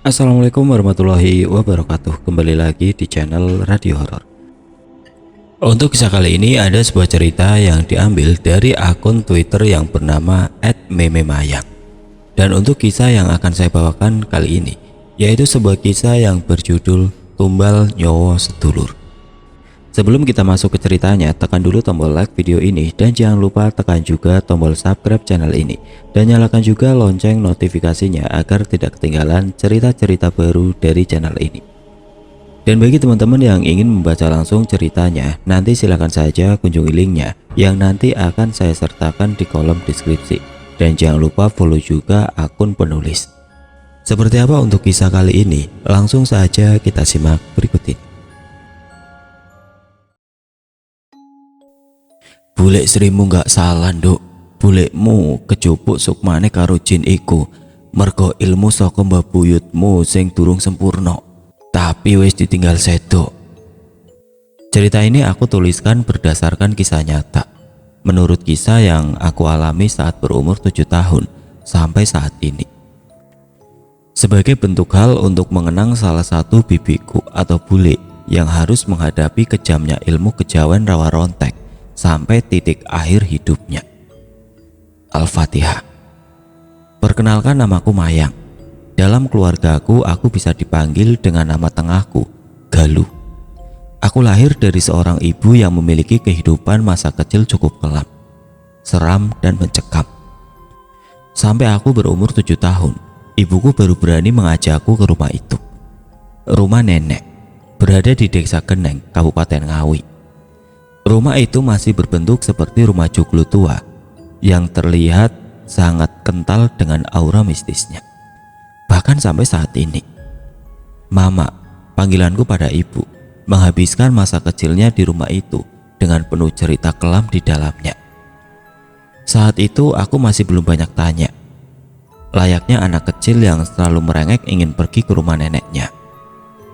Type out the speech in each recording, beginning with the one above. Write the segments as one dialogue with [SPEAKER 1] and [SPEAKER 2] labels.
[SPEAKER 1] Assalamualaikum warahmatullahi wabarakatuh. Kembali lagi di channel Radio Horor. Untuk kisah kali ini ada sebuah cerita yang diambil dari akun Twitter yang bernama @mememayang. Dan untuk kisah yang akan saya bawakan kali ini yaitu sebuah kisah yang berjudul Tumbal Nyowo Sedulur. Sebelum kita masuk ke ceritanya, tekan dulu tombol like video ini dan jangan lupa tekan juga tombol subscribe channel ini dan nyalakan juga lonceng notifikasinya agar tidak ketinggalan cerita-cerita baru dari channel ini. Dan bagi teman-teman yang ingin membaca langsung ceritanya, nanti silakan saja kunjungi linknya yang nanti akan saya sertakan di kolom deskripsi. Dan jangan lupa follow juga akun penulis. Seperti apa untuk kisah kali ini? Langsung saja kita simak berikut ini. Bulek Srimu gak salah nduk. Bulekmu kejupuk sukmane karo jin iku mergo ilmu saka mbah buyutmu sing durung sempurna, tapi wis ditinggal sedok. Cerita ini aku tuliskan berdasarkan kisah nyata. Menurut kisah yang aku alami saat berumur 7 tahun sampai saat ini. Sebagai bentuk hal untuk mengenang salah satu bibiku atau bule yang harus menghadapi kejamnya ilmu kejawen rawa rontek sampai titik akhir hidupnya. Al-Fatihah. Perkenalkan, namaku Mayang. Dalam keluargaku aku bisa dipanggil dengan nama tengahku, Galuh. Aku lahir dari seorang ibu yang memiliki kehidupan masa kecil cukup kelam, seram dan mencekam. Sampai aku berumur 7 tahun, ibuku baru berani mengajakku ke rumah itu. Rumah nenek berada di Desa Geneng, Kabupaten Ngawi. Rumah itu masih berbentuk seperti rumah joglo tua yang terlihat sangat kental dengan aura mistisnya. Bahkan sampai saat ini, Mama, panggilanku pada ibu, menghabiskan masa kecilnya di rumah itu dengan penuh cerita kelam di dalamnya. Saat itu aku masih belum banyak tanya, layaknya anak kecil yang selalu merengek ingin pergi ke rumah neneknya.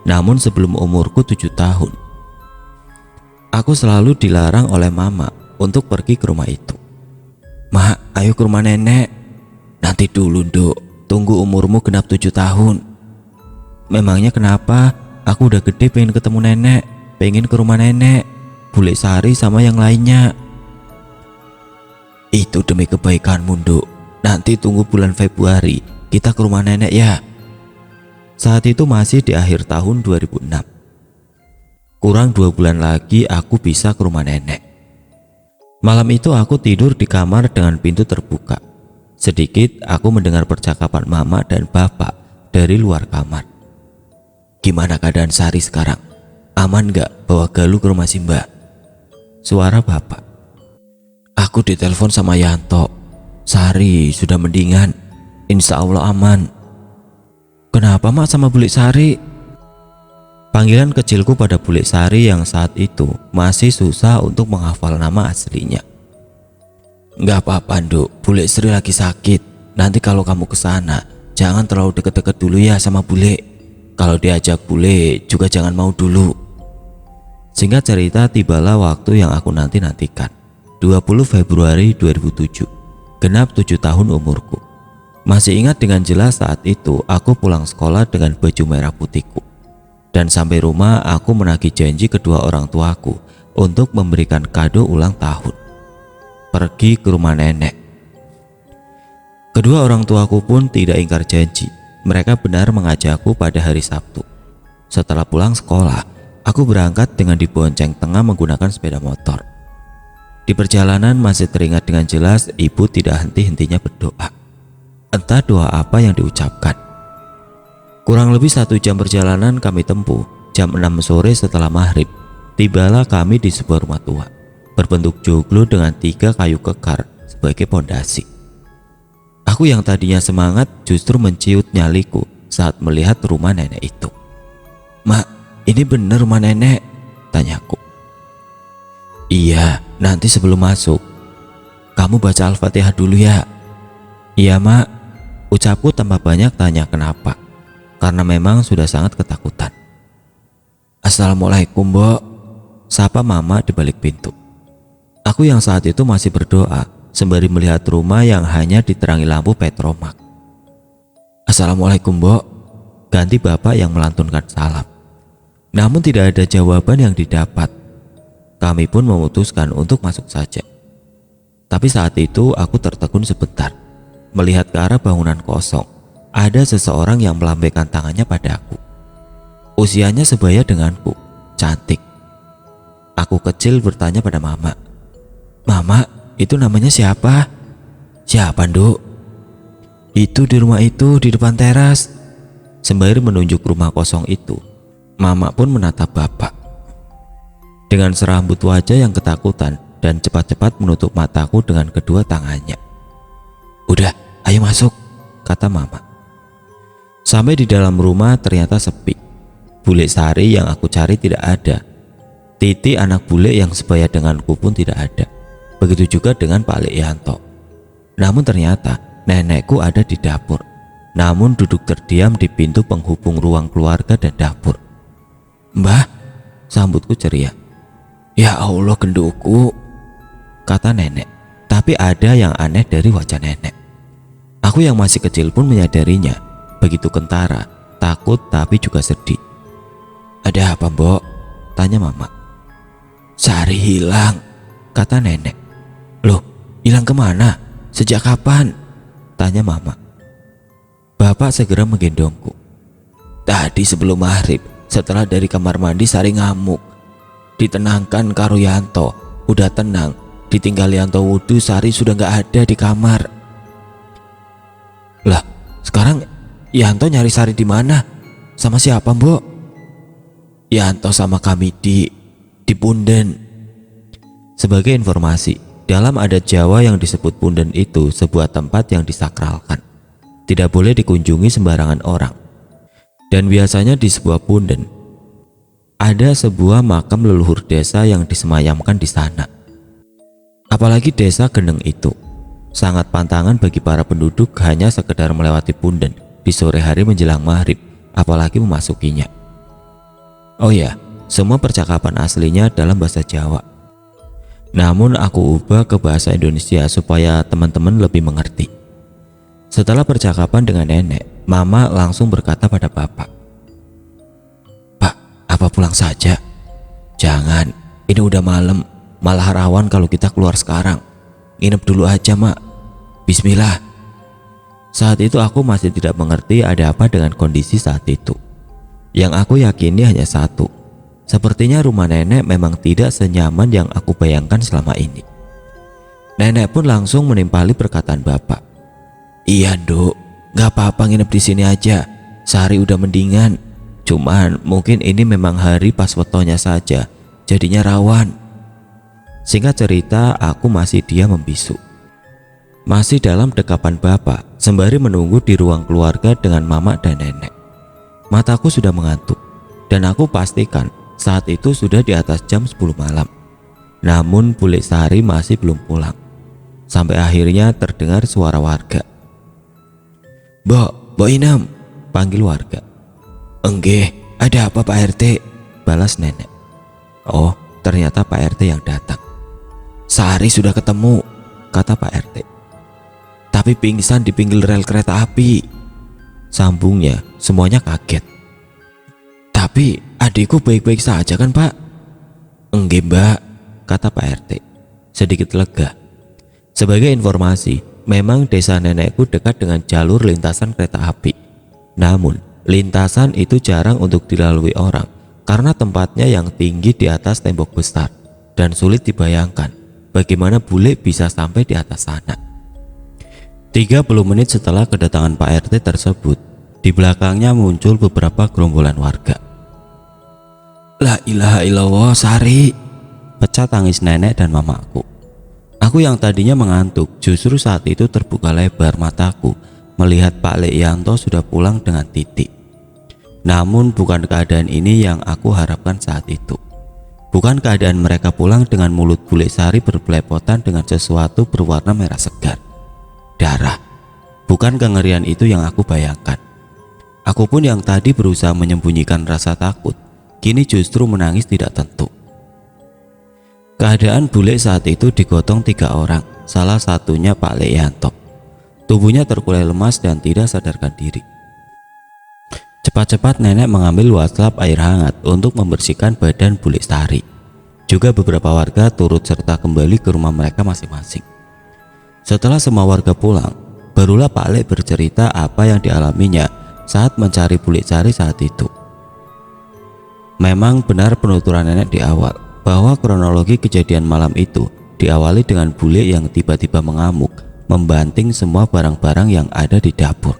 [SPEAKER 1] Namun sebelum umurku 7 tahun, aku selalu dilarang oleh Mama untuk pergi ke rumah itu. "Mak, ayo ke rumah nenek." "Nanti dulu nduk, tunggu umurmu genap 7 tahun. "Memangnya kenapa? Aku udah gede pengen ketemu nenek, pengen ke rumah nenek, Bule Sari sama yang lainnya." "Itu demi kebaikanmu nduk, nanti tunggu bulan Februari kita ke rumah nenek ya." Saat itu masih di akhir tahun 2006. Kurang 2 bulan lagi aku bisa ke rumah nenek. Malam itu aku tidur di kamar dengan pintu terbuka. Sedikit aku mendengar percakapan Mama dan Bapak dari luar kamar. "Gimana keadaan Sari sekarang? Aman gak bawa Galuh ke rumah Simba?" Suara Bapak. "Aku ditelepon sama Yanto. Sari sudah mendingan. Insya Allah aman." "Kenapa Mak sama Bule Sari?" Panggilan kecilku pada Bule Sari yang saat itu masih susah untuk menghafal nama aslinya. "Nggak apa-apa nduk, Bule Sri lagi sakit. Nanti kalau kamu ke sana, jangan terlalu deket-deket dulu ya sama Bule. Kalau diajak Bule juga jangan mau dulu." Singkat cerita, tibalah waktu yang aku nanti-nantikan. 20 Februari 2007, genap 7 tahun umurku. Masih ingat dengan jelas saat itu aku pulang sekolah dengan baju merah putihku. Dan sampai rumah aku menagih janji kedua orang tuaku untuk memberikan kado ulang tahun. Pergi ke rumah nenek. Kedua orang tuaku pun tidak ingkar janji. Mereka benar mengajakku pada hari Sabtu. Setelah pulang sekolah, aku berangkat dengan dibonceng tengah menggunakan sepeda motor. Di perjalanan masih teringat dengan jelas ibu tidak henti-hentinya berdoa. Entah doa apa yang diucapkan. Kurang lebih 1 jam perjalanan kami tempuh. Jam 6 sore setelah maghrib, tibalah kami di sebuah rumah tua berbentuk joglo dengan 3 kayu kekar sebagai pondasi. Aku yang tadinya semangat justru menciut nyaliku saat melihat rumah nenek itu. "Mak, ini bener rumah nenek?" tanyaku. "Iya, nanti sebelum masuk kamu baca Al-Fatihah dulu ya." "Iya Mak," ucapku tanpa banyak tanya kenapa, karena memang sudah sangat ketakutan. "Assalamualaikum Mbok," sapa Mama di balik pintu. Aku yang saat itu masih berdoa sembari melihat rumah yang hanya diterangi lampu petromak. "Assalamualaikum Mbok," ganti bapak yang melantunkan salam. Namun tidak ada jawaban yang didapat. Kami pun memutuskan untuk masuk saja. Tapi saat itu aku tertegun sebentar, melihat ke arah bangunan kosong. Ada seseorang yang melambaikan tangannya padaku. Usianya sebaya denganku, cantik. Aku kecil bertanya pada mama, "Mama, itu namanya siapa?" "Siapa, Nduk?" "Itu di rumah itu, di depan teras." Sembari menunjuk rumah kosong itu, mama pun menatap bapak dengan serambut wajah yang ketakutan dan cepat-cepat menutup mataku dengan kedua tangannya. "Udah, ayo masuk," kata mama. Sampai di dalam rumah ternyata sepi. Bule Sari yang aku cari tidak ada. Titi anak bule yang sebaya denganku pun tidak ada. Begitu juga dengan Pak Lekyanto. Namun ternyata nenekku ada di dapur, namun duduk terdiam di pintu penghubung ruang keluarga dan dapur. "Mbah," sambutku ceria. "Ya Allah gendukku," kata nenek. Tapi ada yang aneh dari wajah nenek. Aku yang masih kecil pun menyadarinya. Begitu kentara, takut tapi juga sedih. "Ada apa, Mbok?" tanya mama. "Sari hilang," kata nenek. "Loh, hilang kemana? Sejak kapan?" tanya mama. Bapak segera menggendongku. "Tadi sebelum maghrib, setelah dari kamar mandi Sari ngamuk. Ditenangkan karo Yanto, udah tenang. Ditinggal Yanto wudhu, Sari sudah gak ada di kamar." "Lah, sekarang Yanto nyari Sari di mana? Sama siapa, Mbok?" "Yanto sama kami di Punden." Sebagai informasi, dalam adat Jawa yang disebut Punden itu sebuah tempat yang disakralkan. Tidak boleh dikunjungi sembarangan orang. Dan biasanya di sebuah punden ada sebuah makam leluhur desa yang disemayamkan di sana. Apalagi desa Geneng itu sangat pantangan bagi para penduduk hanya sekedar melewati punden di sore hari menjelang maghrib, apalagi memasukinya. Oh ya, semua percakapan aslinya dalam bahasa Jawa. Namun aku ubah ke bahasa Indonesia supaya teman-teman lebih mengerti. Setelah percakapan dengan nenek, mama langsung berkata pada bapak, "Pak, apa pulang saja?" "Jangan, ini udah malam, malah rawan kalau kita keluar sekarang. Nginep dulu aja, Mak. Bismillah." Saat itu aku masih tidak mengerti ada apa dengan kondisi saat itu. Yang aku yakini hanya satu, sepertinya rumah nenek memang tidak senyaman yang aku bayangkan selama ini. Nenek pun langsung menimpali perkataan bapak. "Iya, Nduk, gak apa-apa nginep di sini aja. Sari udah mendingan. Cuman mungkin ini memang hari pas wetonya saja, jadinya rawan." Singkat cerita, aku masih diam membisu. Masih dalam dekapan bapak, sembari menunggu di ruang keluarga dengan mama dan nenek. Mataku sudah mengantuk, dan aku pastikan saat itu sudah di atas jam 10 malam. Namun Bule Sari masih belum pulang. Sampai akhirnya terdengar suara warga. Mbok Inem," panggil warga. "Enggih, ada apa Pak RT?" balas nenek. Oh, ternyata Pak RT yang datang. "Sari sudah ketemu," kata Pak RT. "Tapi pingsan di pinggir rel kereta api," sambungnya. Semuanya kaget. "Tapi adikku baik-baik saja kan, Pak?" "Enggak, Mbak," kata Pak RT sedikit lega. Sebagai informasi, memang desa nenekku dekat dengan jalur lintasan kereta api. Namun lintasan itu jarang untuk dilalui orang karena tempatnya yang tinggi di atas tembok besar, dan sulit dibayangkan bagaimana bule bisa sampai di atas sana. 30 menit setelah kedatangan Pak RT tersebut, di belakangnya muncul beberapa gerombolan warga. "La ilaha illallah, Sari!" pecah tangis nenek dan mamaku. Aku yang tadinya mengantuk justru saat itu terbuka lebar mataku melihat Pak Lekyanto sudah pulang dengan Titi. Namun bukan keadaan ini yang aku harapkan saat itu. Bukan keadaan mereka pulang dengan mulut Bule Sari berbelepotan dengan sesuatu berwarna merah segar. Darah. Bukan kengerian itu yang aku bayangkan. Aku pun yang tadi berusaha menyembunyikan rasa takut, kini justru menangis tidak tentu. Keadaan bule saat itu digotong 3 orang, salah satunya Pak Lekyanto. Tubuhnya terkulai lemas dan tidak sadarkan diri. Cepat-cepat nenek mengambil waslap air hangat untuk membersihkan badan bule Sari. Juga beberapa warga turut serta kembali ke rumah mereka masing-masing. Setelah semua warga pulang, barulah Pak Lek bercerita apa yang dialaminya saat mencari bule Sari saat itu. Memang benar penuturan nenek di awal bahwa kronologi kejadian malam itu diawali dengan bule yang tiba-tiba mengamuk, membanting semua barang-barang yang ada di dapur.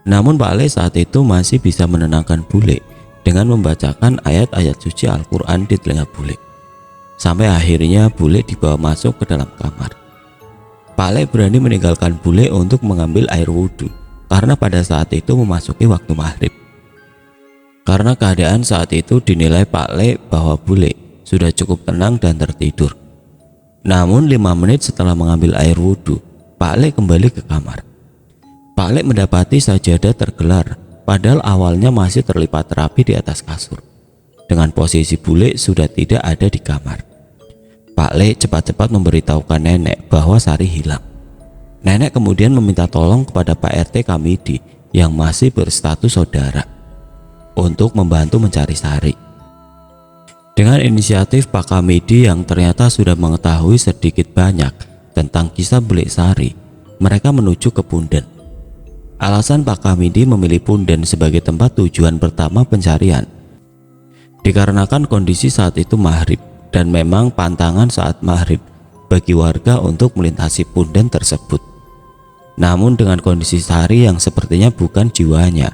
[SPEAKER 1] Namun Pak Lek saat itu masih bisa menenangkan bule dengan membacakan ayat-ayat suci Al-Quran di telinga bule. Sampai akhirnya bule dibawa masuk ke dalam kamar. Pak Lek berani meninggalkan bule untuk mengambil air wudhu karena pada saat itu memasuki waktu maghrib. Karena keadaan saat itu dinilai Pak Lek bahwa bule sudah cukup tenang dan tertidur. Namun 5 menit setelah mengambil air wudhu, Pak Lek kembali ke kamar. Pak Lek mendapati sajadah tergelar, padahal awalnya masih terlipat rapi di atas kasur. Dengan posisi bule sudah tidak ada di kamar. Pak Lek cepat-cepat memberitahukan nenek bahwa Sari hilang. Nenek kemudian meminta tolong kepada Pak RT Kamidi yang masih berstatus saudara untuk membantu mencari Sari. Dengan inisiatif Pak Kamidi yang ternyata sudah mengetahui sedikit banyak tentang kisah bule Sari, mereka menuju ke Punden. Alasan Pak Kamidi memilih Punden sebagai tempat tujuan pertama pencarian dikarenakan kondisi saat itu maghrib dan memang pantangan saat maghrib bagi warga untuk melintasi Punden tersebut. Namun dengan kondisi Sari yang sepertinya bukan jiwanya,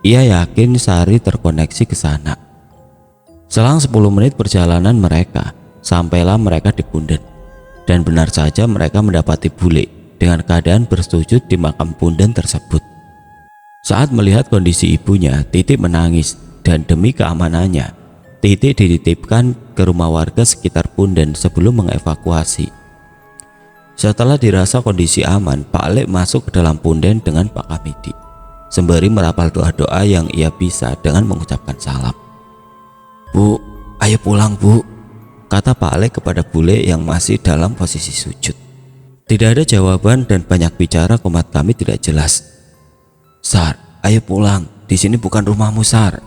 [SPEAKER 1] ia yakin Sari terkoneksi ke sana. Selang 10 menit perjalanan mereka, sampailah mereka di Punden. Dan benar saja mereka mendapati bule dengan keadaan bersujud di makam Punden tersebut. Saat melihat kondisi ibunya, Titik menangis dan demi keamanannya, Titik dititipkan ke rumah warga sekitar Punden sebelum mengevakuasi. Setelah dirasa kondisi aman, Pak Lek masuk ke dalam Punden dengan Pak Kamidi, sembari merapal doa-doa yang ia bisa dengan mengucapkan salam. "Bu, ayo pulang bu," kata Pak Lek kepada bule yang masih dalam posisi sujud. Tidak ada jawaban dan banyak bicara komat kami tidak jelas. "Sar, ayo pulang, di sini bukan rumahmu Sar,"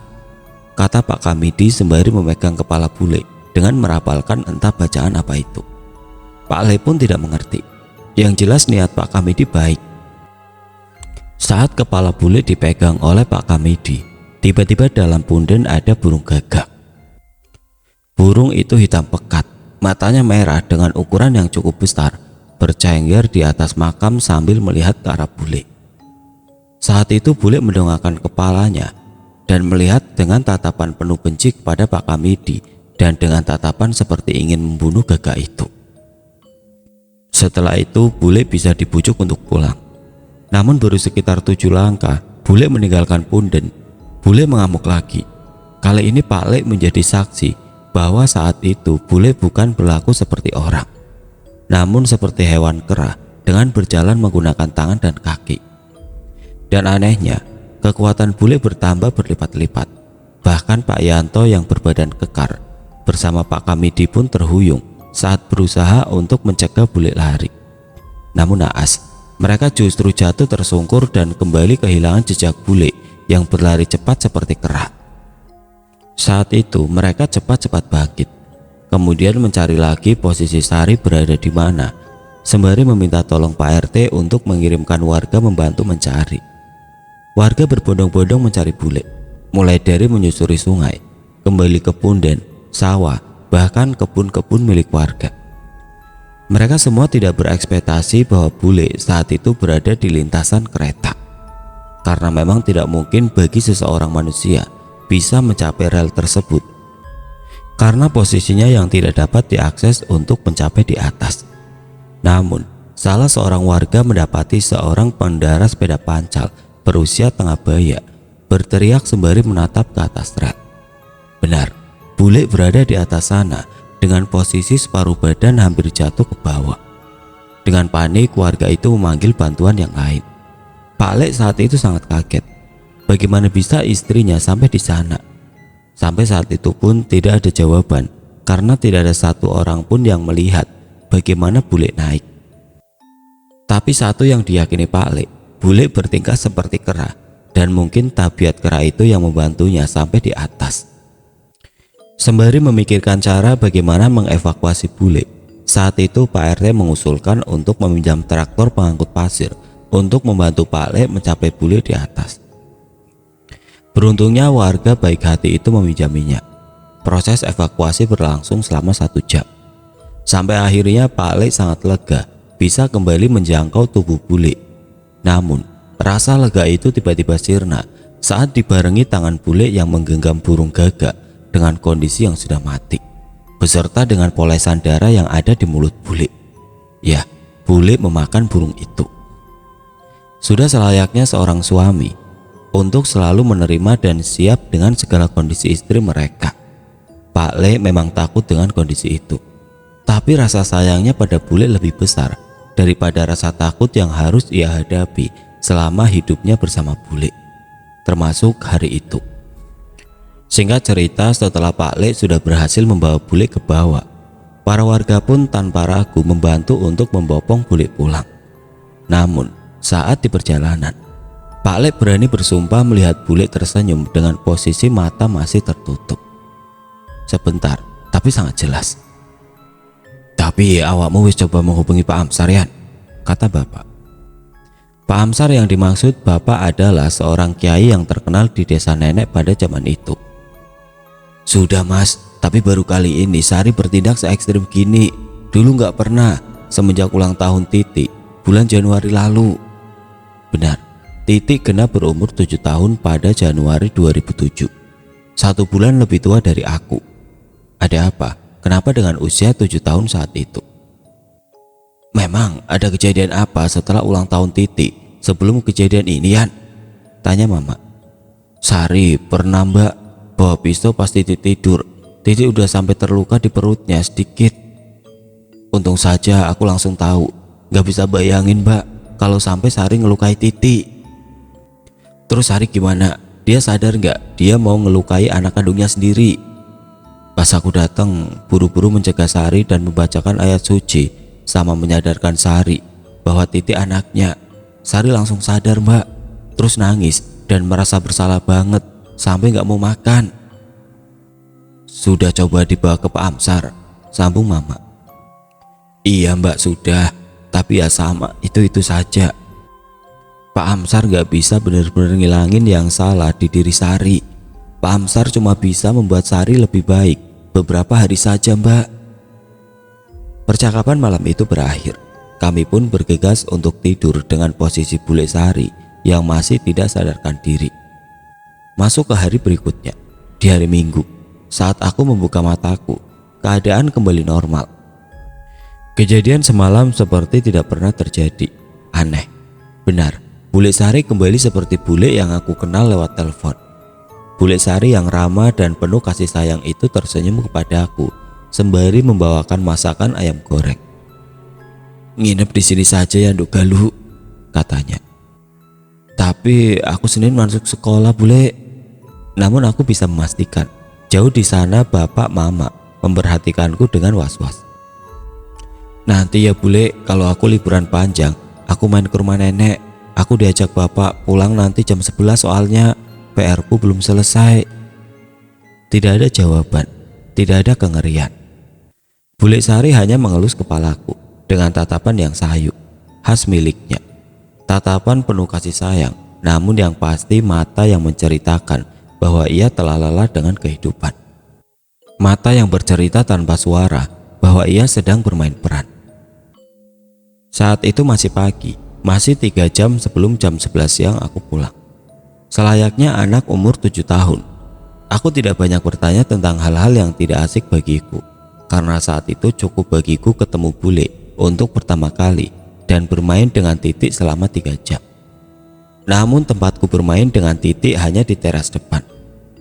[SPEAKER 1] kata Pak Kamidi sembari memegang kepala bule dengan merapalkan entah bacaan apa itu. Pak Lek pun tidak mengerti. Yang jelas niat Pak Kamidi baik. Saat kepala bule dipegang oleh Pak Kamidi, tiba-tiba dalam Punden ada burung gagak. Burung itu hitam pekat, matanya merah dengan ukuran yang cukup besar, bercengger di atas makam sambil melihat ke arah bule. Saat itu bule mendongakkan kepalanya dan melihat dengan tatapan penuh benci kepada Pak Kamidi dan dengan tatapan seperti ingin membunuh gagak itu. Setelah itu bule bisa dibujuk untuk pulang. Namun baru sekitar 7 langkah bule meninggalkan Punden. Bule mengamuk lagi. Kali ini Pak Lek menjadi saksi bahwa saat itu bule bukan berlaku seperti orang, namun seperti hewan kera dengan berjalan menggunakan tangan dan kaki. Dan anehnya, kekuatan bule bertambah berlipat-lipat. Bahkan Pak Yanto yang berbadan kekar bersama Pak Kamidi pun terhuyung saat berusaha untuk mencegah bule lari. Namun naas, mereka justru jatuh tersungkur dan kembali kehilangan jejak bule yang berlari cepat seperti kera. Saat itu mereka cepat-cepat bangkit, kemudian mencari lagi posisi Sari berada di mana, sembari meminta tolong Pak RT untuk mengirimkan warga membantu mencari. Warga berbondong-bondong mencari bule, mulai dari menyusuri sungai, kembali ke Punden, sawah, bahkan kebun-kebun milik warga. Mereka semua tidak berekspektasi bahwa bule saat itu berada di lintasan kereta, karena memang tidak mungkin bagi seseorang manusia bisa mencapai rel tersebut, karena posisinya yang tidak dapat diakses untuk mencapai di atas. Namun, salah seorang warga mendapati seorang pengendara sepeda pancal berusia tengah baya berteriak sembari menatap ke atas rel. Benar, bule berada di atas sana dengan posisi separuh badan hampir jatuh ke bawah. Dengan panik warga itu memanggil bantuan yang lain. Pak Lek saat itu sangat kaget. Bagaimana bisa istrinya sampai di sana? Sampai saat itu pun tidak ada jawaban karena tidak ada satu orang pun yang melihat bagaimana bule naik. Tapi satu yang diyakini Pak Lek, bule bertingkah seperti kera dan mungkin tabiat kera itu yang membantunya sampai di atas. Sembari memikirkan cara bagaimana mengevakuasi bule, saat itu Pak RT mengusulkan untuk meminjam traktor pengangkut pasir untuk membantu Pak Le mencapai bule di atas. Beruntungnya warga baik hati itu meminjaminya. Proses evakuasi berlangsung selama 1 jam. Sampai akhirnya Pak Le sangat lega bisa kembali menjangkau tubuh bule. Namun rasa lega itu tiba-tiba sirna saat dibarengi tangan bule yang menggenggam burung gagak dengan kondisi yang sudah mati, beserta dengan polesan darah yang ada di mulut bule. Ya, bule memakan burung itu. Sudah selayaknya seorang suami untuk selalu menerima dan siap dengan segala kondisi istri mereka. Pak Le memang takut dengan kondisi itu, tapi rasa sayangnya pada bule lebih besar daripada rasa takut yang harus ia hadapi selama hidupnya bersama bule, termasuk hari itu. Singkat cerita, setelah Pak Le sudah berhasil membawa bule ke bawah, para warga pun tanpa ragu membantu untuk membopong bule pulang. Namun saat di perjalanan, Pak Le berani bersumpah melihat bule tersenyum dengan posisi mata masih tertutup. Sebentar, tapi sangat jelas. "Tapi awakmu wis coba menghubungi Pak Amsar, Yan?" kata bapak. Pak Amsar yang dimaksud bapak adalah seorang kiai yang terkenal di desa nenek pada zaman itu. "Sudah mas, tapi baru kali ini Sari bertindak se-ekstrim gini. Dulu nggak pernah, semenjak ulang tahun Titi bulan Januari lalu." Benar, Titi genap berumur 7 tahun pada Januari 2007. 1 bulan lebih tua dari aku. Ada apa? Kenapa dengan usia 7 tahun saat itu? "Memang ada kejadian apa setelah ulang tahun Titi sebelum kejadian ini, Yan?" tanya mama. "Sari pernah mbak bawa pisau pas Titi tidur. Titi udah sampai terluka di perutnya sedikit. Untung saja aku langsung tahu. Gak bisa bayangin mbak kalau sampai Sari ngelukai Titi." "Terus Sari gimana? Dia sadar gak dia mau ngelukai anak kandungnya sendiri?" "Pas aku datang, buru-buru mencegah Sari dan membacakan ayat suci sama menyadarkan Sari bahwa Titi anaknya. Sari langsung sadar mbak, terus nangis dan merasa bersalah banget sampai gak mau makan." "Sudah coba dibawa ke Pak Amsar?" sambung mama. "Iya mbak sudah, tapi ya sama itu saja. Pak Amsar gak bisa benar-benar ngilangin yang salah di diri Sari. Pak Amsar cuma bisa membuat Sari lebih baik beberapa hari saja mbak." Percakapan malam itu berakhir. Kami pun bergegas untuk tidur dengan posisi bule Sari yang masih tidak sadarkan diri. Masuk ke hari berikutnya, di hari Minggu, saat aku membuka mataku, keadaan kembali normal. Kejadian semalam seperti tidak pernah terjadi. Aneh, benar, bule Sari kembali seperti bule yang aku kenal lewat telepon. Bule Sari yang ramah dan penuh kasih sayang itu tersenyum kepadaku sembari membawakan masakan ayam goreng. "Nginep di sini saja ya Nduk Galuh," katanya. "Tapi aku Senin masuk sekolah bule." Namun aku bisa memastikan jauh di sana bapak mama memperhatikanku dengan was-was. "Nanti ya bule, kalau aku liburan panjang, aku main ke rumah nenek. Aku diajak bapak pulang nanti jam 11 soalnya PR-ku belum selesai." Tidak ada jawaban, tidak ada kengerian. Bule Sari hanya mengelus kepalaku dengan tatapan yang sayu, khas miliknya. Tatapan penuh kasih sayang, namun yang pasti mata yang menceritakan bahwa ia telah lelah dengan kehidupan. Mata yang bercerita tanpa suara bahwa ia sedang bermain peran. Saat itu masih pagi, masih 3 jam sebelum jam 11 siang aku pulang. Selayaknya anak umur 7 tahun, aku tidak banyak bertanya tentang hal-hal yang tidak asik bagiku, karena saat itu cukup bagiku ketemu bule untuk pertama kali dan bermain dengan Titik selama 3 jam. Namun tempatku bermain dengan Titik hanya di teras depan,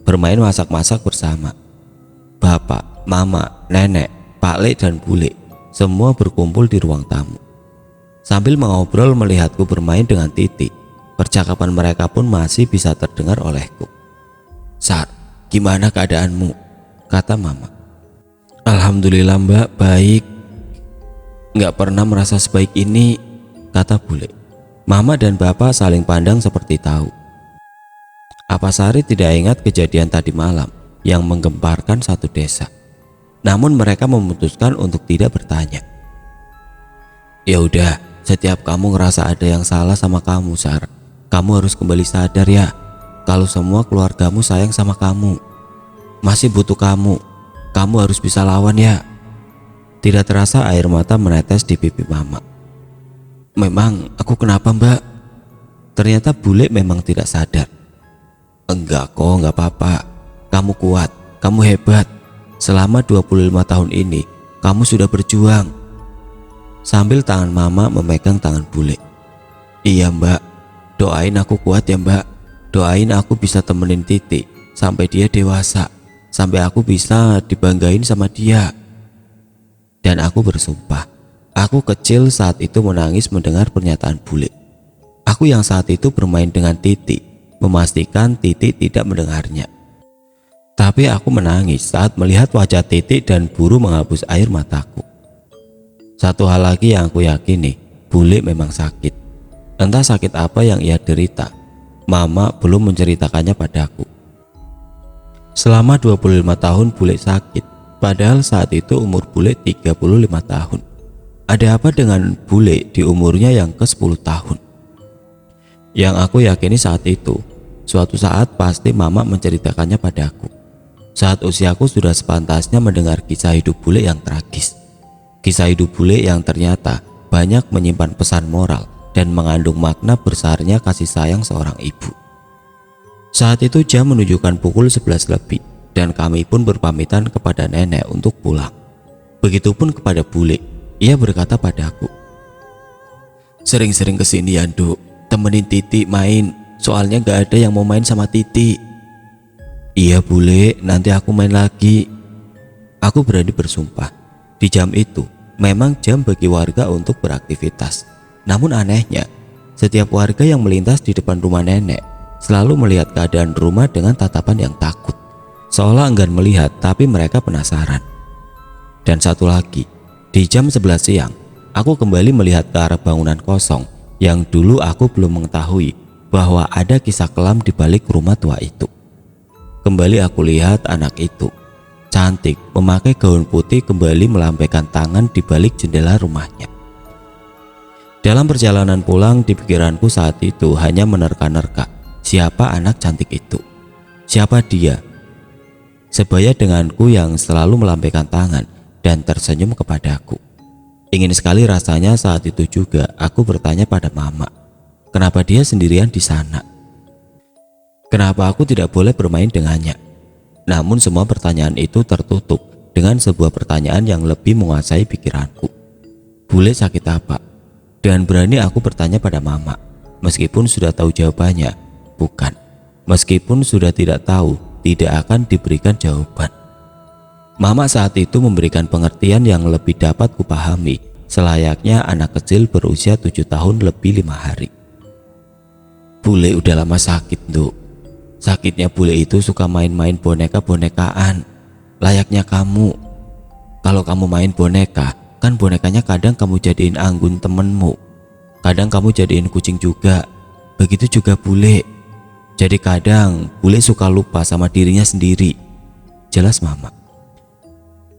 [SPEAKER 1] bermain masak-masak bersama. Bapak, mama, nenek, Pak Le dan bule semua berkumpul di ruang tamu. Sambil mengobrol melihatku bermain dengan Titik, percakapan mereka pun masih bisa terdengar olehku. "Sar, gimana keadaanmu?" kata mama. "Alhamdulillah mbak, baik. Nggak pernah merasa sebaik ini," kata bule. Mama dan bapak saling pandang seperti tahu. Apa Sari tidak ingat kejadian tadi malam yang menggemparkan satu desa? Namun mereka memutuskan untuk tidak bertanya. Ya udah, setiap kamu ngerasa ada yang salah sama kamu, Sar, kamu harus kembali sadar ya, kalau semua keluargamu sayang sama kamu, masih butuh kamu harus bisa lawan ya. Tidak terasa air mata menetes di pipi Mama. Memang aku kenapa, Mbak? Ternyata bule memang tidak sadar. Enggak kok, enggak apa-apa. Kamu kuat, kamu hebat. Selama 25 tahun ini kamu sudah berjuang. Sambil tangan Mama memegang tangan bule. Iya Mbak, doain aku kuat ya Mbak. Doain aku bisa temenin Titi sampai dia dewasa, sampai aku bisa dibanggain sama dia. Dan aku bersumpah, aku kecil saat itu menangis mendengar pernyataan bule. Aku yang saat itu bermain dengan Titi, memastikan Titi tidak mendengarnya. Tapi aku menangis saat melihat wajah Titi dan buru menghapus air mataku. Satu hal lagi yang aku yakini, bule memang sakit. Entah sakit apa yang ia derita, Mama belum menceritakannya padaku. Selama 25 tahun bule sakit, padahal saat itu umur bule 35 tahun. Ada apa dengan bule di umurnya yang ke-10 tahun? Yang aku yakini saat itu, suatu saat pasti Mama menceritakannya padaku. Saat usiaku sudah sepantasnya mendengar kisah hidup bule yang tragis. Kisah hidup bule yang ternyata banyak menyimpan pesan moral dan mengandung makna besarnya kasih sayang seorang ibu. Saat itu jam menunjukkan pukul 11 lebih dan kami pun berpamitan kepada nenek untuk pulang. Begitupun kepada bule, ia berkata padaku, "Sering-sering kesini ya Nduk, temenin Titi main, soalnya gak ada yang mau main sama Titi." "Iya bule, nanti aku main lagi." Aku berani bersumpah, di jam itu memang jam bagi warga untuk beraktivitas. Namun anehnya, setiap warga yang melintas di depan rumah nenek selalu melihat keadaan rumah dengan tatapan yang takut, seolah enggan melihat tapi mereka penasaran. Dan satu lagi, di jam 11 siang, aku kembali melihat ke arah bangunan kosong yang dulu aku belum mengetahui bahwa ada kisah kelam di balik rumah tua itu. Kembali aku lihat anak itu, cantik, memakai gaun putih kembali melambaikan tangan di balik jendela rumahnya. Dalam perjalanan pulang, di pikiranku saat itu hanya menerka-nerka, siapa anak cantik itu? Siapa dia? Sebaya denganku yang selalu melambaikan tangan dan tersenyum kepadaku. Ingin sekali rasanya saat itu juga aku bertanya pada Mama, kenapa dia sendirian di sana? Kenapa aku tidak boleh bermain dengannya? Namun semua pertanyaan itu tertutup dengan sebuah pertanyaan yang lebih menguasai pikiranku. Bule sakit apa? Dan berani aku bertanya pada Mama, meskipun sudah tahu jawabannya. Bukan, meskipun sudah tidak tahu, tidak akan diberikan jawaban. Mama saat itu memberikan pengertian yang lebih dapat kupahami, selayaknya anak kecil berusia 7 tahun lebih 5 hari. Bule udah lama sakit Nduk. Sakitnya bule itu suka main-main boneka-bonekaan, layaknya kamu. Kalau kamu main boneka, kan bonekanya kadang kamu jadiin anggun temenmu, kadang kamu jadiin kucing juga. Begitu juga bule. Jadi kadang bule suka lupa sama dirinya sendiri. Jelas Mama.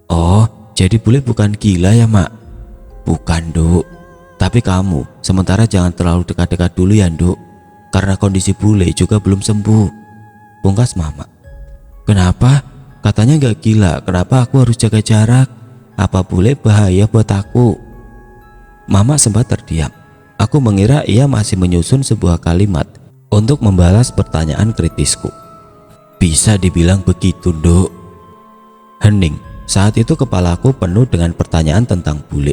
[SPEAKER 1] Oh, jadi bule bukan gila ya Mak? Bukan Nduk. Tapi kamu sementara jangan terlalu dekat-dekat dulu ya Nduk, karena kondisi bule juga belum sembuh, pungkas Mama. Kenapa? Katanya gak gila, kenapa aku harus jaga jarak? Apa bule bahaya buat aku? Mama sempat terdiam. Aku mengira ia masih menyusun sebuah kalimat untuk membalas pertanyaan kritisku. Bisa dibilang begitu Nduk. Hening. Saat itu kepalaku penuh dengan pertanyaan tentang bule.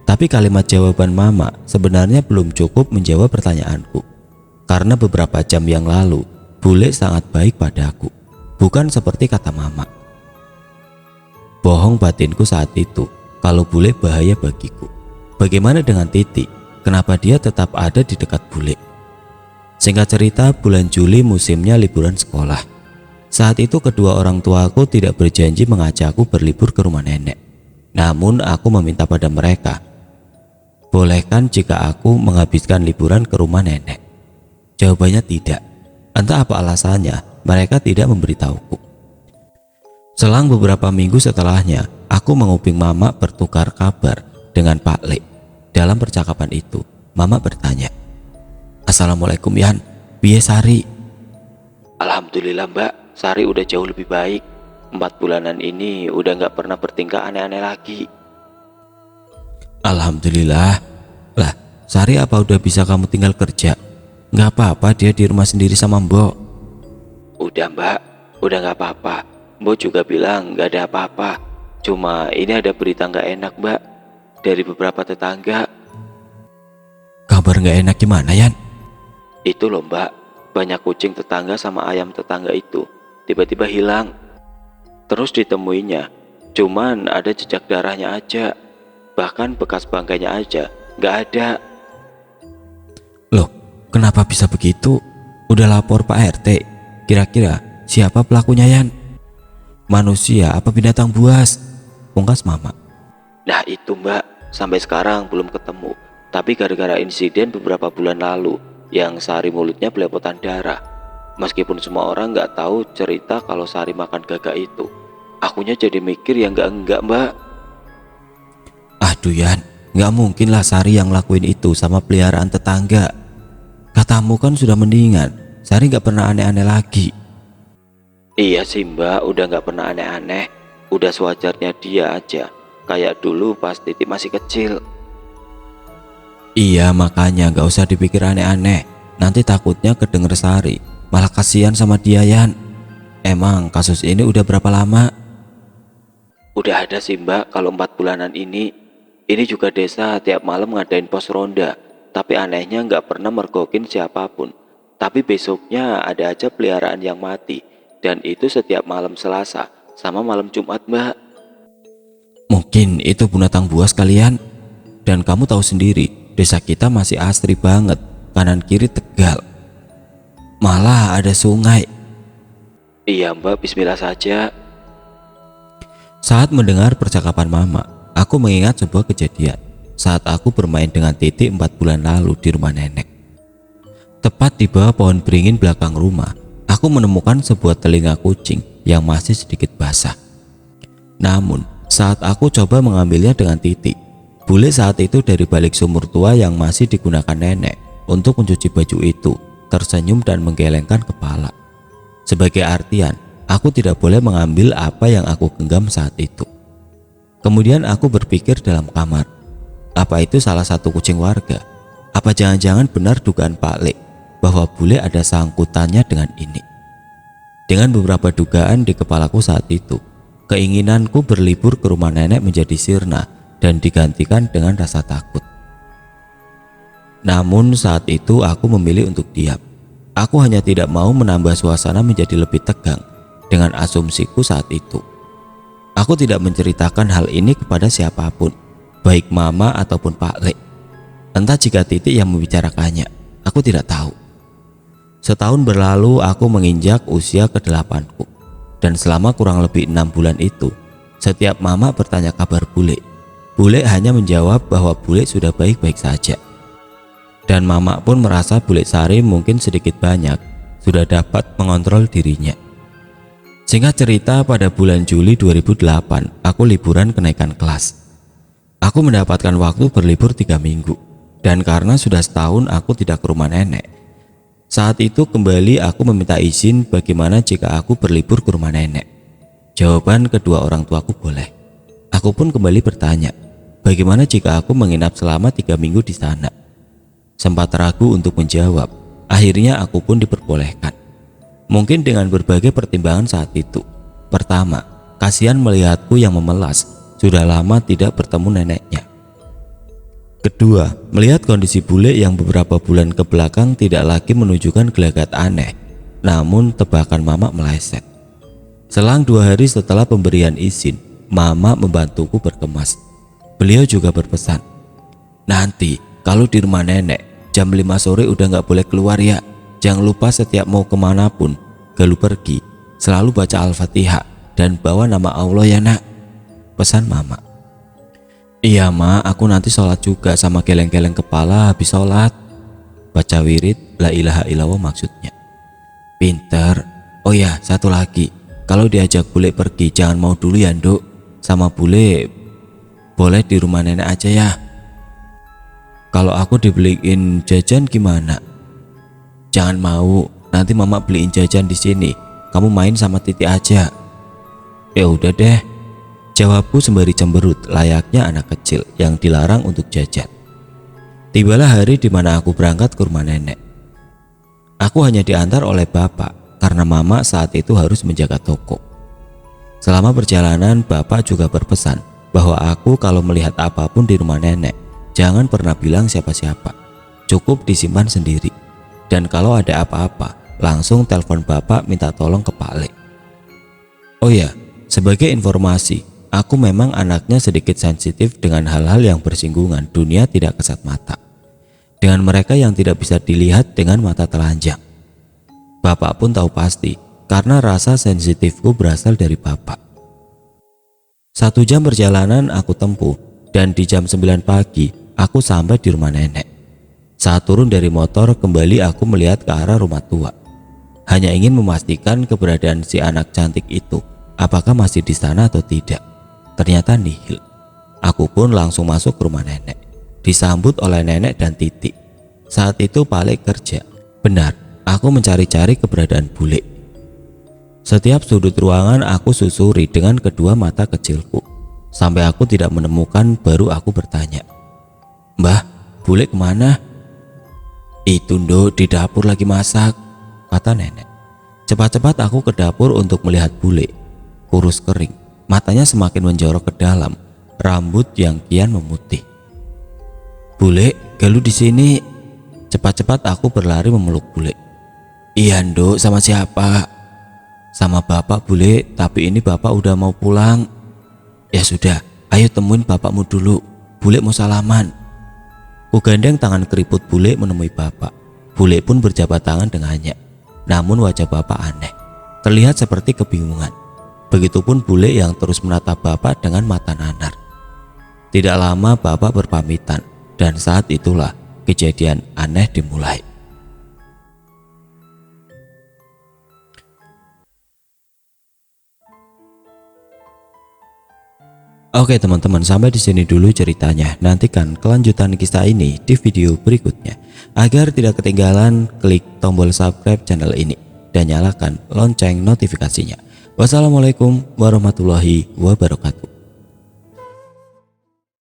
[SPEAKER 1] Tapi kalimat jawaban Mama sebenarnya belum cukup menjawab pertanyaanku. Karena beberapa jam yang lalu bule sangat baik padaku, bukan seperti kata Mama. Bohong batinku saat itu kalau bule bahaya bagiku. Bagaimana dengan Titi? Kenapa dia tetap ada di dekat bule? Singkat cerita, bulan Juli musimnya liburan sekolah. Saat itu kedua orang tuaku tidak berjanji mengajakku berlibur ke rumah nenek. Namun aku meminta pada mereka, bolehkan jika aku menghabiskan liburan ke rumah nenek? Jawabannya tidak. Entah apa alasannya, mereka tidak memberitahuku. Selang beberapa minggu setelahnya, aku menguping Mama bertukar kabar dengan Pak Le. Dalam percakapan itu, Mama bertanya, "Assalamualaikum Yan, piye Sari?" "Alhamdulillah Mbak, Sari udah jauh lebih baik. 4 bulanan ini udah gak pernah bertingkah aneh-aneh lagi." "Alhamdulillah. Lah, Sari apa udah bisa kamu tinggal kerja? Gak apa-apa dia di rumah sendiri sama Mbok?" "Udah Mbak, udah gak apa-apa. Mbok juga bilang gak ada apa-apa. Cuma ini ada berita gak enak Mbak, dari beberapa tetangga." "Kabar gak enak gimana Yan?" "Itu loh Mbak, banyak kucing tetangga sama ayam tetangga itu tiba-tiba hilang. Terus ditemuinya, cuman ada jejak darahnya aja. Bahkan bekas bangkainya aja gak ada." "Loh, kenapa bisa begitu? Udah lapor Pak RT. Kira-kira siapa pelakunya Yan? Manusia apa binatang buas?" pungkas Mama. "Nah itu Mbak, sampai sekarang belum ketemu. Tapi gara-gara insiden beberapa bulan lalu yang Sari mulutnya belepotan darah. Meskipun semua orang gak tahu cerita kalau Sari makan gagak itu, akunya jadi mikir yang enggak Mbak." "Aduh Yan, gak mungkin lah Sari yang lakuin itu sama peliharaan tetangga. Katamu kan sudah mendingan, Sari gak pernah aneh-aneh lagi." "Iya sih Mbak, udah gak pernah aneh-aneh. Udah sewajarnya dia aja, kayak dulu pas Titi masih kecil." "Iya makanya gak usah dipikir aneh-aneh. Nanti takutnya kedenger Sari, malah kasihan sama dia Yan. Emang kasus ini udah berapa lama?" "Udah ada sih Mbak kalau 4 bulanan ini. Ini juga desa tiap malam ngadain pos ronda. Tapi anehnya gak pernah mergokin siapapun. Tapi besoknya ada aja peliharaan yang mati. Dan itu setiap malam Selasa sama malam Jumat Mbak." "Mungkin itu binatang buas kalian. Dan kamu tahu sendiri, desa kita masih asri banget, kanan kiri Tegal. Malah ada sungai." "Iya Mbak, bismillah saja." Saat mendengar percakapan Mama, aku mengingat sebuah kejadian saat aku bermain dengan Titi 4 bulan lalu di rumah nenek. Tepat di bawah pohon beringin belakang rumah, aku menemukan sebuah telinga kucing yang masih sedikit basah. Namun, saat aku coba mengambilnya dengan Titi, bule saat itu dari balik sumur tua yang masih digunakan nenek untuk mencuci baju itu tersenyum dan menggelengkan kepala. Sebagai artian, aku tidak boleh mengambil apa yang aku genggam saat itu. Kemudian aku berpikir dalam kamar, apa itu salah satu kucing warga? Apa jangan-jangan benar dugaan Pak Le bahwa bule ada sangkutannya dengan ini? Dengan beberapa dugaan di kepalaku saat itu, keinginanku berlibur ke rumah nenek menjadi sirna dan digantikan dengan rasa takut. Namun saat itu aku memilih untuk diam. Aku hanya tidak mau menambah suasana menjadi lebih tegang dengan asumsiku saat itu. Aku tidak menceritakan hal ini kepada siapapun, baik Mama ataupun Pak Le. Entah jika Titi yang membicarakannya, aku tidak tahu. Setahun berlalu aku menginjak usia ke-8ku. Dan selama kurang lebih 6 bulan itu, setiap Mama bertanya kabar bule, bule hanya menjawab bahwa bule sudah baik-baik saja. Dan Mama pun merasa bule Sari mungkin sedikit banyak sudah dapat mengontrol dirinya. Singkat cerita, pada bulan Juli 2008 aku liburan kenaikan kelas. Aku mendapatkan waktu berlibur 3 minggu. Dan karena sudah setahun aku tidak ke rumah nenek, saat itu kembali aku meminta izin bagaimana jika aku berlibur ke rumah nenek. Jawaban kedua orang tuaku boleh. Aku pun kembali bertanya, bagaimana jika aku menginap selama 3 minggu di sana? Sempat ragu untuk menjawab, akhirnya aku pun diperbolehkan. Mungkin dengan berbagai pertimbangan saat itu. Pertama, kasihan melihatku yang memelas, sudah lama tidak bertemu neneknya. Kedua, melihat kondisi bule yang beberapa bulan ke belakang tidak lagi menunjukkan gelagat aneh, namun tebakan Mama meleset. Selang 2 hari setelah pemberian izin, Mama membantuku berkemas. Beliau juga berpesan, nanti kalau di rumah nenek jam 5 sore udah gak boleh keluar ya. Jangan lupa setiap mau kemanapun, galu pergi, selalu baca Al-Fatihah dan bawa nama Allah ya nak, pesan Mama. Iya Ma, aku nanti sholat juga sama geleng-geleng kepala habis sholat. Baca wirid la ilaha illallah maksudnya. Pinter. Oh ya, satu lagi. Kalau diajak bule pergi jangan mau dulu ya, Nduk. Sama bule boleh di rumah nenek aja ya. Kalau aku dibeliin jajan gimana? Jangan mau, nanti mama beliin jajan di sini. Kamu main sama Titi aja. Ya udah deh, jawabku sembari cemberut layaknya anak kecil yang dilarang untuk jajan. Tibalah hari di mana aku berangkat ke rumah nenek. Aku hanya diantar oleh bapak karena mama saat itu harus menjaga toko. Selama perjalanan, bapak juga berpesan bahwa aku kalau melihat apapun di rumah nenek, jangan pernah bilang siapa-siapa. Cukup disimpan sendiri. Dan kalau ada apa-apa, langsung telepon bapak minta tolong ke Pak Le. Oh ya, sebagai informasi, aku memang anaknya sedikit sensitif dengan hal-hal yang bersinggungan dunia tidak kasat mata. Dengan mereka yang tidak bisa dilihat dengan mata telanjang. Bapak pun tahu pasti, karena rasa sensitifku berasal dari bapak. 1 jam perjalanan aku tempuh, dan di jam 9 pagi, aku sampai di rumah nenek. Saat turun dari motor, kembali aku melihat ke arah rumah tua. Hanya ingin memastikan keberadaan si anak cantik itu, apakah masih di sana atau tidak. Ternyata nihil. Aku pun langsung masuk ke rumah nenek. Disambut oleh nenek dan Titi. Saat itu Pak Le kerja. Benar, aku mencari-cari keberadaan bule. Setiap sudut ruangan aku susuri dengan kedua mata kecilku. Sampai aku tidak menemukan, baru aku bertanya, "Mbah, bule kemana?" "Itu Nduk, di dapur lagi masak," kata nenek. Cepat-cepat aku ke dapur untuk melihat bule. Kurus kering, matanya semakin menjorok ke dalam, rambut yang kian memutih. "Bule, galuh di sini." Cepat-cepat aku berlari memeluk bule. "Iya Nduk, sama siapa?" "Sama bapak bule, tapi ini bapak udah mau pulang." "Ya sudah, ayo temuin bapakmu dulu, bule mau salaman." Ku gandeng tangan keriput bule menemui bapak. Bule pun berjabat tangan dengannya. Namun wajah bapak aneh, terlihat seperti kebingungan. Begitupun bule yang terus menatap bapak dengan mata nanar. Tidak lama bapak berpamitan, dan saat itulah kejadian aneh dimulai. Oke teman-teman, sampai di sini dulu ceritanya. Nantikan kelanjutan kisah ini di video berikutnya. Agar tidak ketinggalan, klik tombol subscribe channel ini dan nyalakan lonceng notifikasinya. Wassalamualaikum warahmatullahi wabarakatuh.